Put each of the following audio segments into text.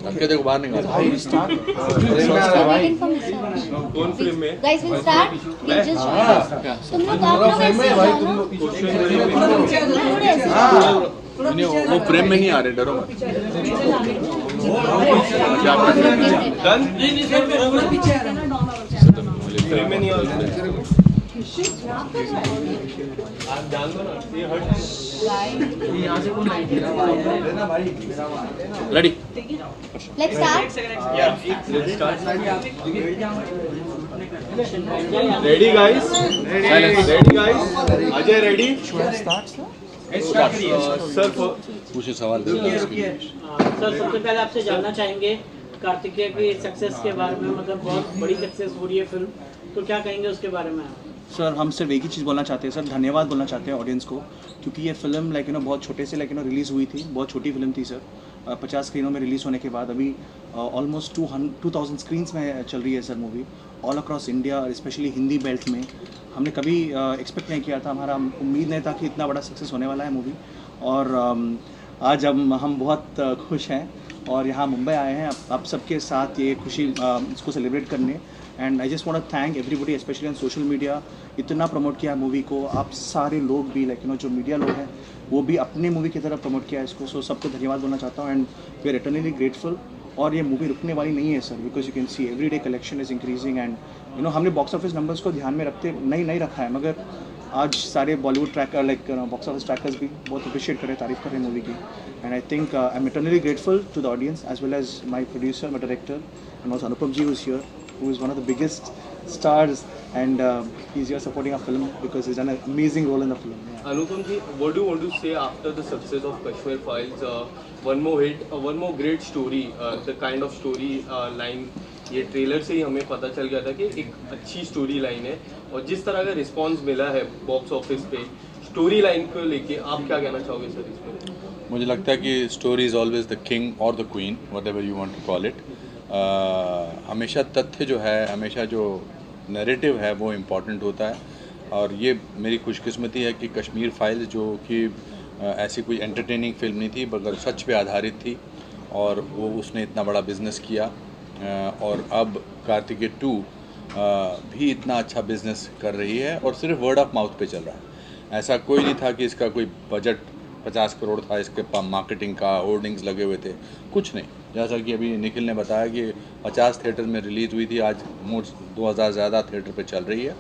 धक्के देखो बाहर निकाल। कौन फ्रेम में? Guys, we'll start. We'll just तुम लोग आप लोग ऐसे हो जाओ ना। थोड़े ऐसे नहीं वो फ्रेम में नहीं आ रहे, डरो मत। डन? फ्रेम में नहीं आ रहा। आप जान दो ना, ये हट। Ready? Let's start. Ready guys? Ready guys? Ajay ready? Sir पूछे सवाल। सर सबसे पहले आपसे जानना चाहेंगे कार्तिकेय की सक्सेस के बारे में, मतलब बहुत बड़ी सक्सेस हो रही है फिल्म, तो क्या कहेंगे उसके बारे में? सर हम सिर्फ एक ही चीज़ बोलना चाहते हैं सर, धन्यवाद बोलना चाहते हैं ऑडियंस को, क्योंकि ये फिल्म बहुत छोटे से रिलीज़ हुई थी, बहुत छोटी फिल्म थी सर। 50 स्क्रीनों में रिलीज़ होने के बाद अभी ऑलमोस्ट 2000 स्क्रीन्स में चल रही है sir movie, all across India और स्पेशली हिंदी बेल्ट में। हमने कभी एक्सपेक्ट नहीं किया था, हमारा उम्मीद नहीं था कि इतना बड़ा सक्सेस होने वाला है मूवी। और आज हम बहुत खुश हैं और यहाँ मुंबई आए हैं आप सबके साथ ये खुशी इसको सेलिब्रेट करने। And I just want to thank everybody specially on social media, इतना प्रमोट किया मूवी को आप सारे लोग भी, जो मीडिया लोग हैं वो भी अपने मूवी की तरह प्रमोट किया इसको। सो सबको धन्यवाद बोलना चाहता हूँ and we are eternally grateful. और ये मूवी रुकने वाली नहीं है sir, because you can see every day collection is increasing and हमने बॉक्स ऑफिस नंबर्स को ध्यान में रखते नहीं रखा है, मगर आज सारे Bollywood tracker box office trackers भी बहुत अप्रिशिएट कर रहे हैं, तारीफ कर रहे हैं मूवी की। And I think I am eternally grateful to the audience as well as my producer, my director and also Anupam ji who's here, who is one of the biggest stars and he's here supporting our film because he's done an amazing role in the film. Yeah. Anupam ji, what do you want to say after the success of Kashmir Files? One more hit, one more great story, the kind of story line, ये trailer से ही हमें पता चल गया था कि एक अच्छी स्टोरी लाइन है, और जिस तरह का रिस्पांस मिला है बॉक्स ऑफिस पे स्टोरी लाइन को लेके, आप क्या कहना चाहोगे सर इस पर? मुझे लगता है कि story is always the king और the queen, whatever you want to call it. हमेशा तथ्य जो है, हमेशा जो नैरेटिव है वो इम्पॉर्टेंट होता है। और ये मेरी खुशकिस्मती है कि कश्मीर फाइल्स जो कि ऐसी कोई एंटरटेनिंग फिल्म नहीं थी मगर सच पे आधारित थी, और वो उसने इतना बड़ा बिज़नेस किया। और अब कार्तिकेय 2 भी इतना अच्छा बिज़नेस कर रही है और सिर्फ वर्ड ऑफ माउथ पे चल रहा है। ऐसा कोई नहीं था कि इसका कोई बजट 50 करोड़ था इसके मार्केटिंग का, होर्डिंग्स लगे हुए थे, कुछ नहीं। जैसा कि अभी निखिल ने बताया कि 50 थिएटर में रिलीज़ हुई थी, आज मोट 2000 ज़्यादा थिएटर पे चल रही है।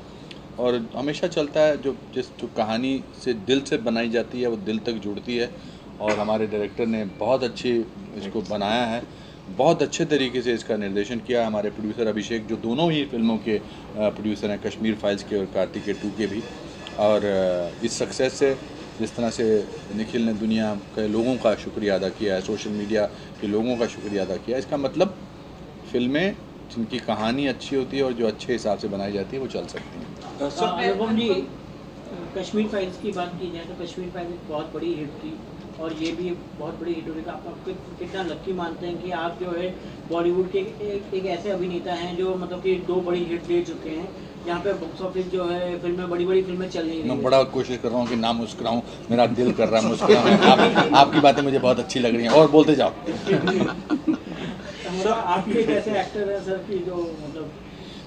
और हमेशा चलता है जो कहानी से दिल से बनाई जाती है वो दिल तक जुड़ती है। और हमारे डायरेक्टर ने बहुत अच्छी इसको बनाया है, बहुत अच्छे तरीके से इसका निर्देशन किया। हमारे प्रोड्यूसर अभिषेक जो दोनों ही फिल्मों के प्रोड्यूसर हैं, कश्मीर फाइल्स के और कार्तिकेय 2 के भी। और इस सक्सेस से जिस तरह से निखिल ने दुनिया के लोगों का शुक्रिया अदा किया है, सोशल मीडिया के लोगों का शुक्रिया अदा किया, इसका मतलब फिल्में जिनकी कहानी अच्छी होती है और जो अच्छे हिसाब से बनाई जाती है वो चल सकती हैं। अनुपम जी, कश्मीर फाइल्स की बात की जाए तो कश्मीर फाइल्स बहुत बड़ी हिट थी और ये भी बहुत बड़ी हिट हुई। आप कितना लक्की मानते हैं कि आप जो है बॉलीवुड के एक ऐसे अभिनेता हैं जो मतलब कि 2 बड़ी हिट दे चुके हैं, यहाँ पे बॉक्स ऑफिस जो है फिल्में बड़ी फिल्में चल नहीं रही। मैं बड़ा कोशिश कर रहा हूँ कि ना मुस्कुराऊँ, मेरा दिल कर रहा है मुस्कुराऊँ। आपकी बातें मुझे बहुत अच्छी लग रही हैं और बोलते जाओ। सर आपके कैसे एक्टर हैं सर कि जो मतलब,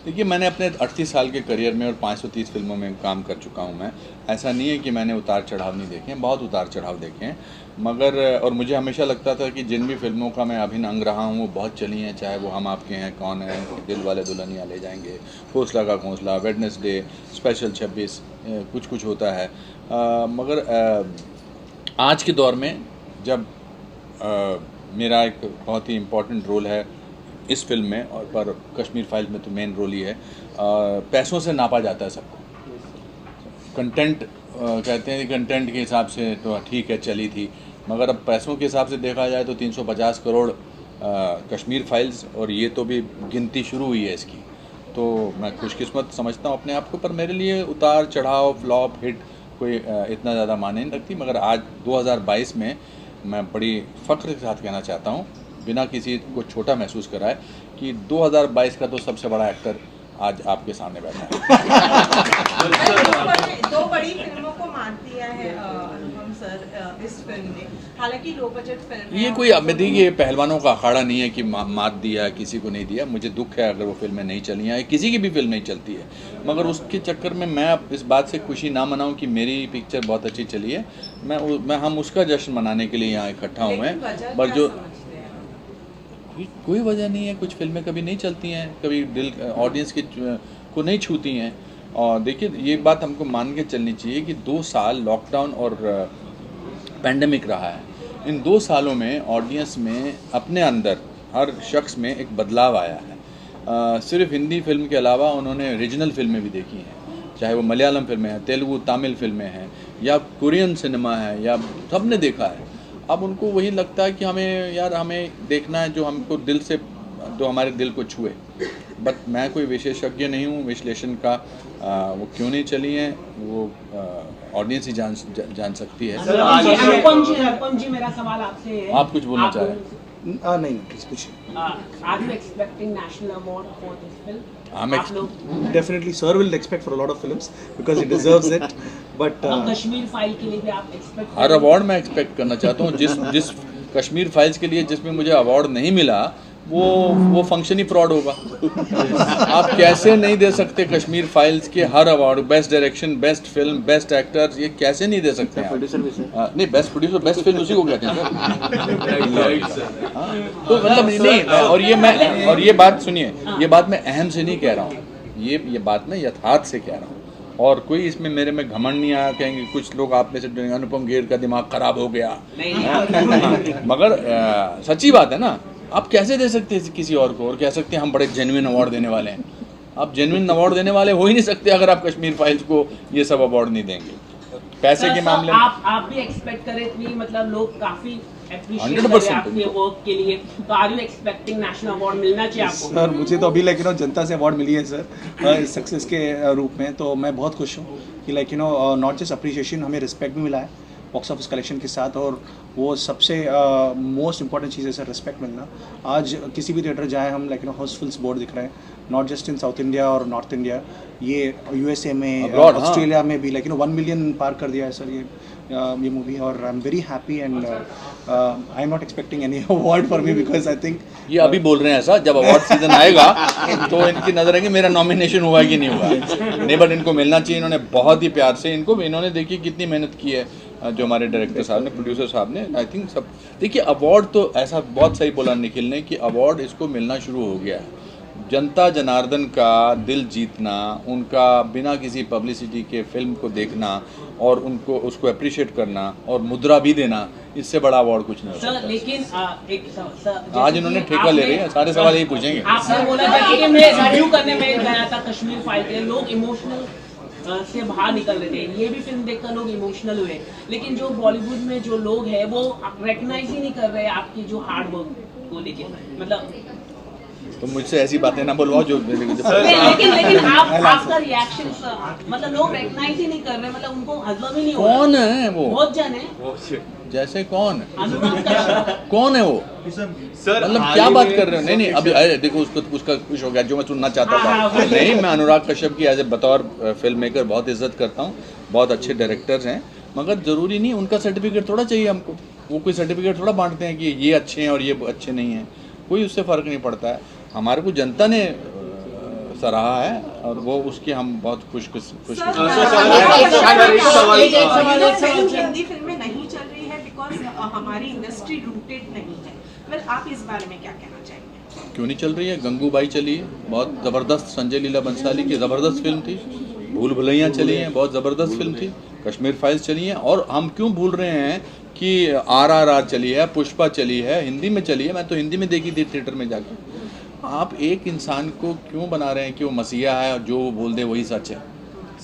देखिए मैंने अपने 38 साल के करियर में और 530 फिल्मों में काम कर चुका हूँ मैं। ऐसा नहीं है कि मैंने उतार चढ़ाव नहीं देखे हैं, बहुत उतार चढ़ाव देखे हैं। मगर और मुझे हमेशा लगता था कि जिन भी फिल्मों का मैं अभिन्न अंग रहा हूँ वो बहुत चली हैं, चाहे वो हम आपके हैं, कौन है, दिल वाले दुल्हनिया ले जाएंगे, हौसला का घोंसला, वेडनेसडे, स्पेशल 26, कुछ होता है। मगर आज के दौर में जब मेरा एक बहुत ही इम्पोर्टेंट रोल है इस फिल्म में, और पर कश्मीर फाइल्स में तो मेन रोल ही है, पैसों से नापा जाता है सबको। कंटेंट कहते हैं कि कंटेंट के हिसाब से तो ठीक है चली थी, मगर अब पैसों के हिसाब से देखा जाए तो 350 करोड़ कश्मीर फाइल्स, और ये तो भी गिनती शुरू हुई है इसकी। तो मैं खुशकिस्मत समझता हूँ अपने आप को, पर मेरे लिए उतार चढ़ाव, फ्लॉप, हिट कोई इतना ज़्यादा मायने नहीं रखती। मगर आज 2022 में मैं बड़ी फ़ख्र के साथ कहना चाहता हूँ, बिना किसी को छोटा महसूस कराए, कि 2022 का तो सबसे बड़ा एक्टर आज आपके सामने बैठा है। 2 बड़ी फिल्मों को मात दिया है अनुपम सर इस फिल्म में, हालांकि लो बजट फिल्म ये कोई अब देखिए पहलवानों का अखाड़ा नहीं है कि मात दिया किसी को नहीं दिया। मुझे दुख है अगर वो फिल्में नहीं चली हैं, किसी की भी फिल्म नहीं चलती है, मगर उसके चक्कर में मैं अब इस बात से खुशी ना मनाऊं कि मेरी पिक्चर बहुत अच्छी चली है। मैं हम उसका जश्न मनाने के लिए यहाँ इकट्ठा हुए हैं। पर जो कोई वजह नहीं है, कुछ फिल्में कभी नहीं चलती हैं, कभी दिल ऑडियंस के को नहीं छूती हैं। और देखिए ये बात हमको मान के चलनी चाहिए कि 2 साल लॉकडाउन और पैंडेमिक रहा है। इन 2 सालों में ऑडियंस में अपने अंदर हर शख्स में एक बदलाव आया है। सिर्फ हिंदी फिल्म के अलावा उन्होंने रीजनल फिल्में भी देखी हैं, चाहे वो मलयालम फिल्में हैं, तेलुगु तमिल फिल्में हैं या कोरियन सिनेमा है, या सबने देखा है। अब उनको वही लगता है कि हमें देखना है जो हमको दिल से, जो हमारे दिल को छुए। बट मैं कोई विशेषज्ञ नहीं हूँ विश्लेषण का। वो क्यों नहीं चली हैं वो ऑडियंस ही जान सकती है। अनुपम जी मेरा सवाल आपसे है, आप कुछ बोलना चाह रहे हैं? नहीं प्लीज पूछिए। Are you expecting national award for this film? I'm आप लोग Definitely, sir will expect for a lot of films because he deserves it. But Kashmir file के लिए भी आप एक्सपेक्ट हर अवार्ड मैं एक्सपेक्ट करना चाहता हूँ। जिस कश्मीर फाइल्स के लिए जिसमें मुझे अवार्ड नहीं मिला वो फंक्शन ही फ्रॉड होगा। आप कैसे नहीं दे सकते कश्मीर फाइल्स के हर award, best direction, best film, best actor, ये कैसे नहीं दे सकते हैं? नहीं, बेस्ट प्रोड्यूसर, बेस्ट फिल्म उसी को कहते हैं सर। तो मतलब नहीं, और ये बात सुनिए, ये बात मैं अहम से नहीं कह रहा हूँ, ये बात मैं यथार्थ से कह रहा हूँ। और कोई इसमें मेरे में घमंड नहीं आया, कहेंगे कुछ लोग आप में से अनुपम खेर का दिमाग खराब हो गया, मगर सच्ची बात है ना। आप कैसे दे सकते हैं किसी और को और कह सकते हैं हम बड़े जेन्युइन अवार्ड देने वाले हैं? आप जेन्युइन अवार्ड देने वाले हो ही नहीं सकते अगर आप कश्मीर फाइल्स को ये सब अवार्ड नहीं देंगे। पैसे के मामले में आप भी एक्सपेक्ट करें इतनी, मतलब लोग काफी अप्रिशिएट कर रहे हैं आपके वर्क के लिए, तो are you expecting national award मिलना चाहिए आपको? सर मुझे तो अभी जनता से अवार्ड मिली है सर इस सक्सेस के रूप में, तो मैं बहुत खुश हूँ कि नॉट जस्ट अप्रिशिएशन, हमें रिस्पेक्ट भी मिला है बॉक्स ऑफिस कलेक्शन के साथ। और वो सबसे मोस्ट इंपॉर्टेंट चीज़ है सर, रिस्पेक्ट मिलना। आज किसी भी थिएटर जाए हम हाउसफुल्स बोर्ड दिख रहे हैं, not just in south India और नॉर्थ इंडिया, ये यूएसए में, ऑस्ट्रेलिया में भी 1 मिलियन पार कर दिया है सर ये मूवी। और I am very happy and I am not expecting any award for me because I think ये अभी बोल रहे हैं ऐसा, जब अवार्ड सीजन आएगा तो इनकी नजर है कि मेरा नॉमिनेशन हुआ कि नहीं हुआ। नहीं, बट इनको मिलना चाहिए। इन्होंने बहुत ही प्यार से इन्होंने देखिए कितनी मेहनत की है, जो हमारे डायरेक्टर साहब ने, प्रोड्यूसर साहब ने, आई थिंक सब। देखिए अवार्ड तो ऐसा बहुत सही बोला निखिल ने कि अवार्ड इसको मिलना शुरू हो गया है। जनता जनार्दन का दिल जीतना, उनका बिना किसी पब्लिसिटी के फिल्म को देखना और उनको उसको अप्रिशिएट करना और मुद्रा भी देना, इससे बड़ा अवार्ड कुछ नहीं हो सकता। लेकिन आज इन्होंने ठेका ले रहे हैं, सारे सवाल यही पूछेंगे। आपने बोला था कि मैं रिव्यू करने में गया था कश्मीर फाइल के, लोग इमोशनल से बाहर निकल रहे थे, ये भी फिल्म देखकर लोग इमोशनल हुए, लेकिन जो बॉलीवुड में जो लोग हैं वो रिकॉग्नाइज ही नहीं कर रहे आपकी जो हार्ड वर्क को लेके, मतलब तो मुझसे ऐसी बातें ना बोलवाओ जो लेकिन आपका रिएक्शन, मतलब लोग रिकॉग्नाइज ही नहीं कर रहे, मतलब उनको हजम ही नहीं हो रहा। कौन है वो? बहुत जन है। जैसे कौन? अनुराग कश्यप। कौन है वो? सर मतलब क्या बात कर रहे हो? नहीं अभी अरे देखो उसका कुछ हो गया जो मैं सुनना चाहता था। नहीं, मैं अनुराग कश्यप की एज ए बतौर फिल्म मेकर बहुत इज्जत करता हूँ, बहुत अच्छे डायरेक्टर्स हैं, मगर ज़रूरी नहीं उनका सर्टिफिकेट थोड़ा चाहिए हमको। वो कोई सर्टिफिकेट थोड़ा बांटते हैं कि ये अच्छे हैं और ये अच्छे नहीं हैं, कोई उससे फ़र्क नहीं पड़ता है। हमारे को जनता ने सराहा है और वो उसकी हम बहुत खुश हिंदी फिल्में नहीं चल रही है बिकॉज हमारी इंडस्ट्री रूटेड नहीं है। वेल, आप इस बारे में क्या कहना चाहेंगे? क्यों नहीं चल रही है? गंगूबाई चली है, बहुत ज़बरदस्त, संजय लीला बंसाली की ज़बरदस्त फिल्म थी। भूल भुलैया चली है, बहुत ज़बरदस्त फिल्म थी। कश्मीर फाइल्स चली हैं। और हम क्यों भूल रहे हैं कि RRR चली है, पुष्पा चली है, हिंदी में चली है। मैं तो हिंदी में देखी थी थिएटर में जाके। आप एक इंसान को क्यों बना रहे हैं कि वो मसीहा है और जो वो बोल दे वही सच है?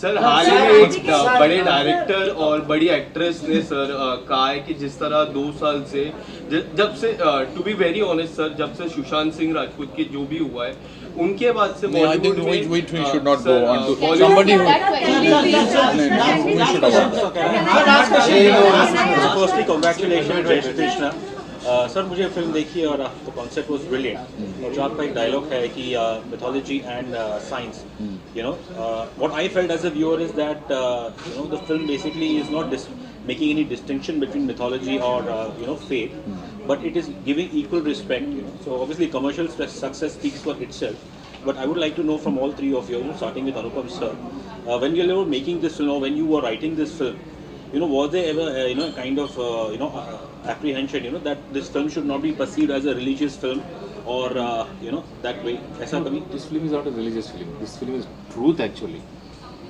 सर हाल ही में एक बड़े डायरेक्टर और बड़ी एक्ट्रेस ने सर कहा है कि जिस तरह 2 साल से जब से to be very honest sir, जब से सुशांत सिंह राजपूत की जो भी हुआ है उनके बाद से बॉलीवुड में we should not go on to somebody who Firstly, congratulations जय श्री कृष्णा। सर मुझे फिल्म देखी और द कॉन्सेप्ट वाज ब्रिलियंट। और जो आपका एक डायलॉग है कि mythology and science, you know what I felt as a viewer is that the film basically is not making any distinction between mythology or faith, but it is giving equal respect. So obviously commercial success speaks for itself. But I would like to know from all three of you, starting with Anupam sir, when you were making this film or when you were writing this film, was there ever kind of apprehension that this film should not be perceived as a religious film or that way? ऐसा कभी? This film is not a religious film. This film is truth actually.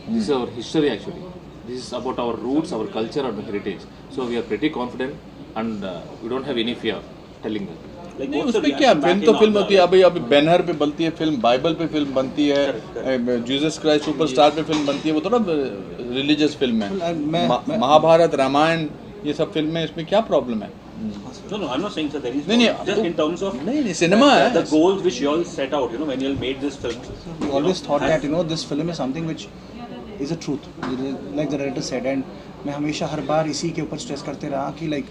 This is our history actually. This is about our roots, our culture, our heritage. So we are pretty confident and we don't have any fear telling that. Like, नहीं what's the उसमें क्या reaction film back तो in film our- होती है, अभी banner पे बनती है फिल्म, बाइबल पे फिल्म बनती है, जीसस क्राइस्ट सुपरस्टार पे फिल्म बनती है, वो थोड़ा रिलीजियस फिल्म है। महाभारत, रामायण, ये सब फिल्में, इसमें क्या प्रॉब्लम है? No, I'm not saying that there is. नहीं, नहीं, just in terms of नहीं सिनेमा है। the goals which you all set out, when you all made this film. We always thought that this film is something which is a truth, like the director said, and मैं हमेशा हर बार इसी के ऊपर stress करते रहा कि like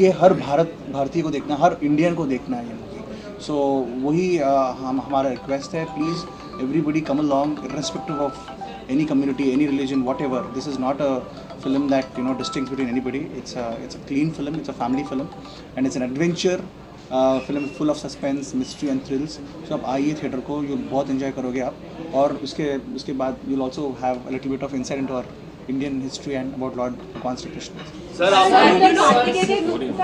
ये हर भारतीय को देखना, हर इंडियन को देखना है ये मूवी। सो वही हमारा रिक्वेस्ट है, please everybody come along irrespective of any community, any religion, whatever. This is not a film that distincts between anybody. It's a clean film, it's a family film, and it's an adventure film full of suspense, mystery and thrills. So आप आइए theatre को, you बहुत enjoy करोगे आप, और उसके बाद you'll also have a little bit of insight into our Indian history and about Lord Bhagwan Shri Krishna. Sir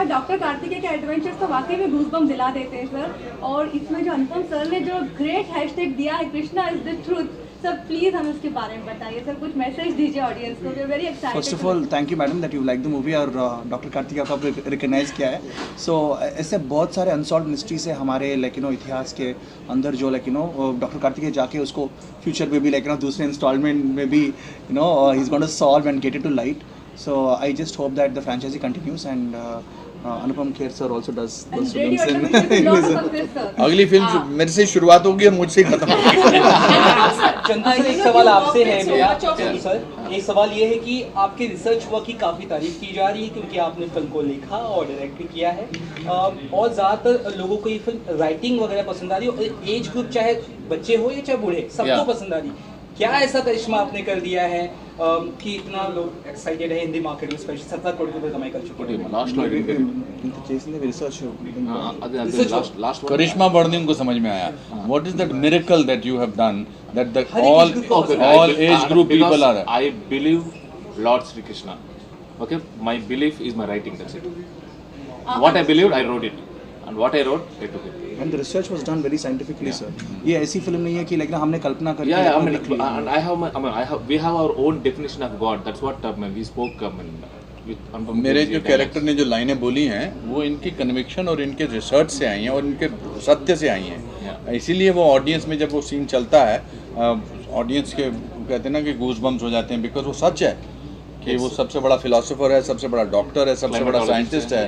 doctor Kartikeya के एडवेंचर्स तो वाकई में गूज़बम्प दिला देते हैं सर, और इसमें जो अनुपम सर ने जो ग्रेट हैशटैग दिया है, Krishna is the truth, sir please हमें उसके बारे में बताइए सर, कुछ मैसेज दीजिए ऑडियंस को। We are very excited. First of all thank you madam that you like the movie, और डॉक्टर कार्तिकेय को आपने रिकग्नाइज किया है। सो ऐसे बहुत सारे अनसॉल्व मिस्ट्रीज है हमारे इतिहास के अंदर, जो डॉक्टर कार्तिकेय जाके उसको फ्यूचर में भी दूसरे इंस्टॉलमेंट में भी he is going to solve and get it to light. So I just hope that the franchise continues, and Anupam Kher sir also does those films in अगली फिल्म मेरे से शुरुआत होगी और मुझसे ही खत्म होगी। चंदू सर, एक सवाल आपसे है मेरा। चंदू सर, एक सवाल ये है कि आपके रिसर्च वर्क की काफ़ी तारीफ की जा रही है, क्योंकि आपने फिल्म को लिखा और डायरेक्ट भी किया है, और ज़्यादातर लोगों को ये फिल्म राइटिंग वगैरह पसंद आ रही है, और एज ग्रुप चाहे बच्चे हो या चाहे बूढ़े, सबको पसंद आ रही है। क्या ऐसा करिश्मा आपने कर दिया है कि इतना लोग एक्साइटेड है हिंदी मार्केट में, स्पेशली 17 करोड़ रुपए कमाई कर चुके हैं? लास्ट करिश्मा वर्णिंग को समझ में आया। What is that miracle that you have done that the all age group people are? I believe Lord Sri Krishna. Okay, my belief is my writing. That's it. What I believed, I wrote it, and what I wrote, I took it. And the research was done very scientifically, sir. ये ऐसी film नहीं है कि हमने कल्पना करके Yeah, I mean, and we have our own definition of God. That's what we spoke. with मेरे जो character ने जो लाइनें बोली हैं वो इनकी कन्विक्शन और इनके रिसर्च से आई हैं और इनके सत्य से आई हैं, इसीलिए वो ऑडियंस में जब वो सीन चलता है ऑडियंस के कहते हैं ना कि गूज बम्स हो जाते हैं, बिकॉज वो सच है कि वो सबसे बड़ा फिलोसोफर है, सबसे बड़ा डॉक्टर है, सबसे बड़ा साइंटिस्ट है।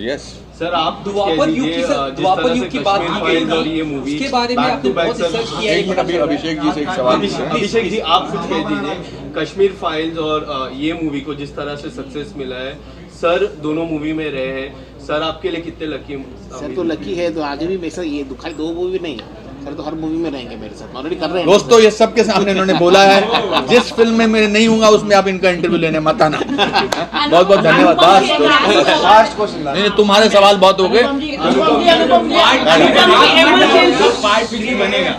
यस सर, आप द्वापर युग की द्वापर युग की बात की गई और ये मूवी उसके बारे में आपने बहुत रिसर्च किया है। एक मिनट, अभी अभिषेक जी से एक सवाल पूछना है। अभिषेक जी, आप कुछ कह दीजिए। कश्मीर फाइल्स और ये मूवी को जिस तरह से सक्सेस मिला है, सर दोनों मूवी में रहे हैं, सर आपके लिए कितने लकी? सर तो लकी है, तो आगे भी मेरे ये खाली 2 मूवी नहीं है सर, तो हर मूवी में रहेंगे मेरे साथ, ऑलरेडी कर रहे हैं दोस्तों। ये सबके सामने इन्होंने बोला है, जिस फिल्म में मैं नहीं हूँगा उसमें आप इनका इंटरव्यू लेने मत आना। बहुत बहुत धन्यवाद। Last question. नहीं, तुम्हारे सवाल बहुत हो गए। पार्ट 3 बनेगा।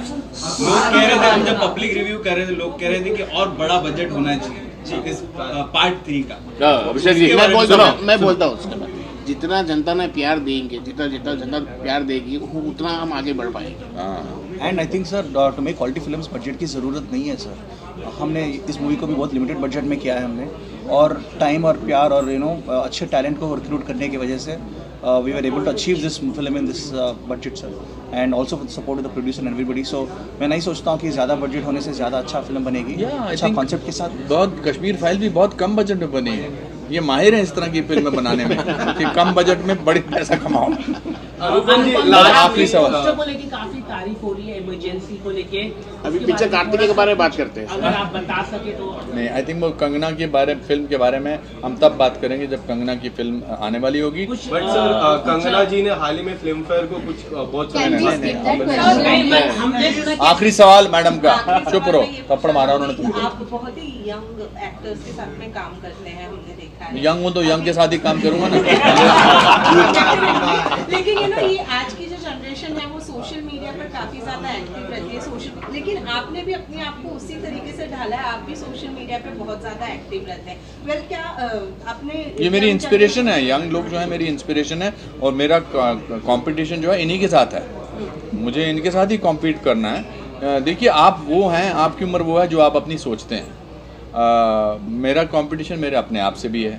लोग कह रहे थे, हम जब पब्लिक रिव्यू कर रहे थे, लोग कह रहे थे कि और बड़ा बजट होना चाहिए इस पार्ट 3 का। अभिषेक जी, मैं बोलता हूँ उसके बाद, जितना जनता ने प्यार देंगे, जितना जनता प्यार देगी, उतना हम आगे बढ़ पाएंगे। And I think sir, to make quality films budget की ज़रूरत नहीं है सर। हमने इस मूवी को भी बहुत लिमिटेड बजट में किया है हमने, और टाइम और प्यार और अच्छे टैलेंट को रिक्रूट करने की वजह से we were able to achieve this film in this budget sir, and also with support of the producer and everybody. So मैं नहीं सोचता हूँ कि ज़्यादा बजट होने से ज़्यादा अच्छा फिल्म बनेगी, अच्छा कॉन्सेप्ट के साथ। बहुत कश्मीर फाइल भी बहुत कम बजट में बनी है, ये माहिर हैं इस तरह की फिल्में बनाने में कि कम बजट में बड़ी पैसा कमाओ। अनुपम जी, आखिरी सवाल। को लेके काफी तारीफ हो रही है इमरजेंसी को लेके, अभी पिक्चर कार्तिकेय के बारे में बात करते हैं। अगर आप बता सके तो। नहीं, आई थिंक वो कंगना के बारे फिल्म के बारे में हम तब बात करेंगे जब कंगना की फिल्म आने वाली होगी। बट सर कंगना जी ने हाल ही में फिल्म फेयर को कुछ बहुत आखिरी सवाल मैडम का, चुप रहो, थप्पड़ मारा उन्होंने तुमको। आप बहुत ही यंग एक्टर्स के साथ में काम करते हैं, हमने देखा है। यंग हूँ तो यंग के साथ ही काम करूंगा ना। लेकिन ये आज की जो जनरेशन है वो सोशल मीडिया पर काफी ज्यादा एक्टिव रहती है, सोशल, लेकिन आपने भी अपने आप को उसी तरीके से ढाला है, आप भी सोशल मीडिया पे बहुत ज्यादा एक्टिव रहते हैं। वेल क्या आपने, ये मेरी इंस्पिरेशन है, यंग लोग जो है मेरी इंस्पिरेशन है, और मेरा कंपटीशन जो है इन्हीं के साथ है, मुझे इनके साथ ही कॉम्पीट करना है। देखिए आप वो हैं, आपकी उम्र वो है जो आप अपनी सोचते हैं। मेरा कंपटीशन मेरे अपने आप से भी है।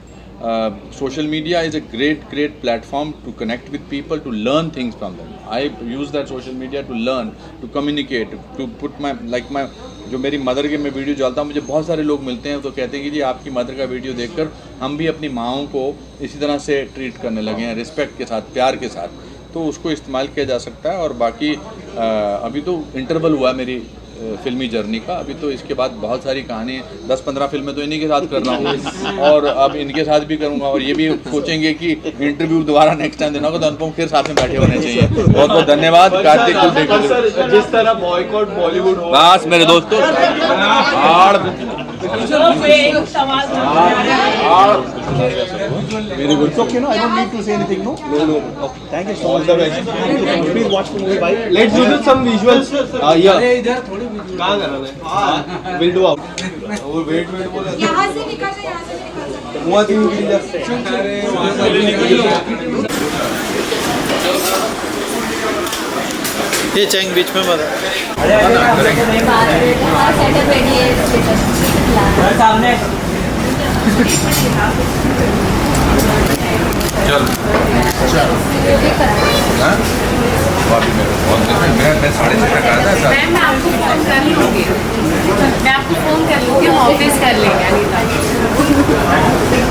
Social media is a great platform to connect with people, to learn things from them. I use that social media to learn, to communicate, to put my जो मेरी मदर के मैं वीडियो डालता हूँ, मुझे बहुत सारे लोग मिलते हैं तो कहते हैं कि जी आपकी मदर का वीडियो देखकर हम भी अपनी माँओं को इसी तरह से ट्रीट करने लगे हैं, रिस्पेक्ट के साथ, प्यार के साथ। तो उसको इस्तेमाल किया जा सकता है। और बाकी अभी तो इंटरवल हुआ है मेरी फिल्मी जर्नी का, अभी तो इसके बाद बहुत सारी कहानी, 10-15 फिल्में तो इन्हीं के साथ कर रहा हूँ और अब इनके साथ भी करूँगा। और ये भी सोचेंगे कि इंटरव्यू दोबारा नेक्स्ट टाइम देना होगा तो अनुपम फिर साथ में बैठे होने चाहिए। बहुत बहुत धन्यवाद कार्तिक कुलदीप। जिस तरह बॉयकॉट बॉलीवुड हो, बस मेरे दोस्तों, Very good. So, I don't need to say anything, no? No. Thank you so much. Please watch the movie. Bye. Let's do some visuals. कहाँ करना है? We'll do out. वो वेट बोला। यहाँ से निकल जाए, यहाँ से निकल जाए। वहाँ से निकल जा। ये चैंग बीच में मत सामने मैं 6:30 तक आया था। मैं आपको फोन कर लूँगी, मैं आपको फोन कर लूँगी, हम ऑफिस कर लेंगे अनीता।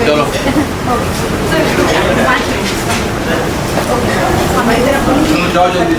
चलो जाओ जल्दी।